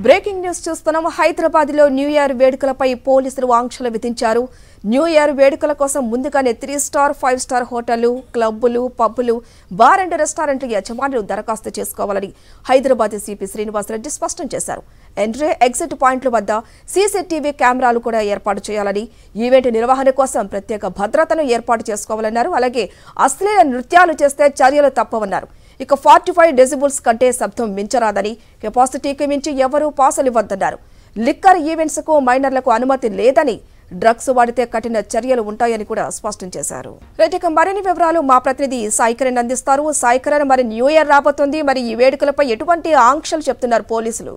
Breaking news చూస్తున్నాం. హైదరాబాద్ లో new year వేడుకలపై పోలీసులు ఆంక్షలు విధించారు. న్యూ ఇయర్ వేడుకల కోసం ముందుగానే 3 స్టార్ 5 స్టార్ హోటళ్లు, క్లబ్బులు, పబ్బులు, బార్ అండ్ రెస్టారెంట్ల యజమానులు దరఖాస్తు చేసుకోవాలని హైదరాబాద్ సిపి శ్రీనివాసరెడ్డి స్పష్టం చేశారు. ఎంట్రీ ఎగ్జిట్ పాయింట్ల వద్ద సీసీటీవీ కెమెరాలు కూడా ఏర్పాటు చేయాలని, ఈవెంట్ నిర్వహణ కోసం ప్రత్యేక భద్రతను ఏర్పాటు చేసుకోవాలన్నారు. అలాగే అశ్లీల నృత్యాలు చేస్తే చర్యలు తప్పవన్నారు. ఇక 45 డెసిబుల్స్ కంటే శబ్దం మించరాదని, కెపాసిటీకి మించి ఎవరూ పాసులు ఇవ్వద్దన్నారు. లిక్కర్ ఈవెంట్స్ కు మైనర్లకు అనుమతి లేదని, డ్రగ్స్ వాడితే కఠిన చర్యలు ఉంటాయని కూడా స్పష్టం చేశారు. రైట్, మరిన్ని వివరాలు మా ప్రతినిధి సాయికరణ్ అందిస్తారు. సాయికరణ్, మరి న్యూ ఇయర్ రాబోతుంది, మరి ఈ వేడుకలపై ఎటువంటి ఆంక్షలు చెప్తున్నారు పోలీసులు?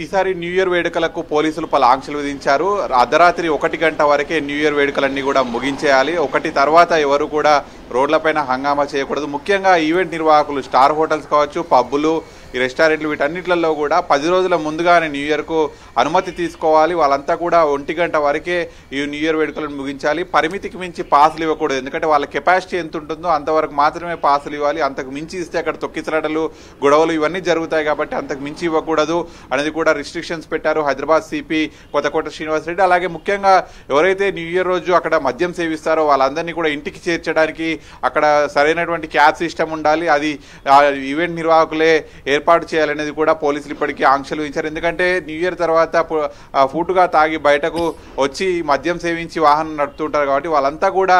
ఈసారి న్యూ ఇయర్ వేడుకలకు పోలీసులు పలు ఆంక్షలు విధించారు. అర్ధరాత్రి 1 గంట వరకే న్యూ ఇయర్ వేడుకలన్నీ కూడా ముగించేయాలి. 1 తర్వాత ఎవరు కూడా రోడ్లపైన హంగామా చేయకూడదు. ముఖ్యంగా ఈవెంట్ నిర్వాహకులు, స్టార్ హోటల్స్ కావచ్చు, పబ్బులు, ఈ రెస్టారెంట్లు, వీటన్నిటిలో కూడా 10 రోజుల ముందుగానే న్యూ ఇయర్కు అనుమతి తీసుకోవాలి. వాళ్ళంతా కూడా 1 గంట వరకే ఈ న్యూ ఇయర్ వేడుకలను ముగించాలి. పరిమితికి మించి పాసులు ఇవ్వకూడదు. ఎందుకంటే వాళ్ళ కెపాసిటీ ఎంత ఉంటుందో అంతవరకు మాత్రమే పాసులు ఇవ్వాలి. అంతకు మించి ఇస్తే అక్కడ తొక్కిసలాటలు, గొడవలు ఇవన్నీ జరుగుతాయి. కాబట్టి అంతకు మించి ఇవ్వకూడదు అనేది కూడా రిస్ట్రిక్షన్స్ పెట్టారు హైదరాబాద్ సిపి కొత్తకోట శ్రీనివాసరెడ్డి. అలాగే ముఖ్యంగా ఎవరైతే న్యూ ఇయర్ రోజు అక్కడ మద్యం సేవిస్తారో వాళ్ళందరినీ కూడా ఇంటికి చేర్చడానికి అక్కడ సరైనటువంటి క్యాబ్ సిస్టమ్ ఉండాలి. అది ఈవెంట్ నిర్వాహకులే ఏర్పాటు చేయాలనేది కూడా పోలీసులు ఇప్పటికీ ఆంక్షలు విధించారు. ఎందుకంటే న్యూ ఇయర్ తర్వాత ఫుడ్గా తాగి బయటకు వచ్చి మద్యం సేవించి వాహనం నడుపుతుంటారు. కాబట్టి వాళ్ళంతా కూడా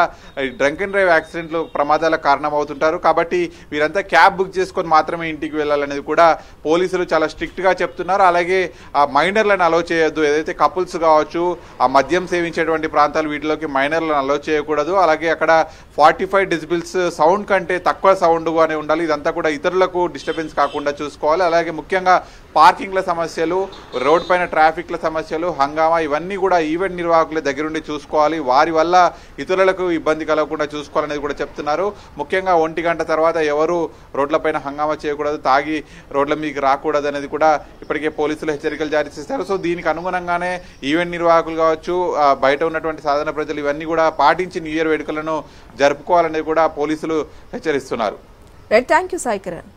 డ్రంక్ అండ్ డ్రైవ్ యాక్సిడెంట్లు, ప్రమాదాలకు కారణమవుతుంటారు. కాబట్టి వీరంతా క్యాబ్ బుక్ చేసుకొని మాత్రమే ఇంటికి వెళ్ళాలనేది కూడా పోలీసులు చాలా స్ట్రిక్ట్గా చెప్తున్నారు. అలాగే ఆ మైనర్లను అలౌ చేయొద్దు. ఏదైతే కపుల్స్ కావచ్చు, ఆ మద్యం సేవించేటువంటి ప్రాంతాలు, వీటిలోకి మైనర్లను అలౌ చేయకూడదు. అలాగే అక్కడ 45 డెసిబిల్స్ సౌండ్ కంటే తక్కువ సౌండ్గానే ఉండాలి. ఇదంతా కూడా ఇతరులకు డిస్టర్బెన్స్ కాకుండా చూసుకోవాలి. అలాగే ముఖ్యంగా పార్కింగ్ల సమస్యలు, రోడ్ పైన ట్రాఫిక్ల సమస్యలు, హంగామా, ఇవన్నీ కూడా ఈవెంట్ నిర్వాహకుల దగ్గరుండి చూసుకోవాలి. వారి వల్ల ఇతరులకు ఇబ్బంది కలగకుండా చూసుకోవాలనేది కూడా చెప్తున్నారు. ముఖ్యంగా 1 గంట తర్వాత ఎవరు రోడ్లపైన హంగామా చేయకూడదు, తాగి రోడ్ల మీదకి రాకూడదు అనేది కూడా ఇప్పటికే పోలీసులు హెచ్చరికలు జారీ చేశారు. సో దీనికి అనుగుణంగానే ఈవెంట్ నిర్వాహకులు కావచ్చు, బయట ఉన్నటువంటి సాధారణ ప్రజలు ఇవన్నీ కూడా పాటించి న్యూ ఇయర్ వేడుకలను జరుపుకోవాలనేది కూడా పోలీసులు హెచ్చరిస్తున్నారు. Right, thank you సాయికరణ్.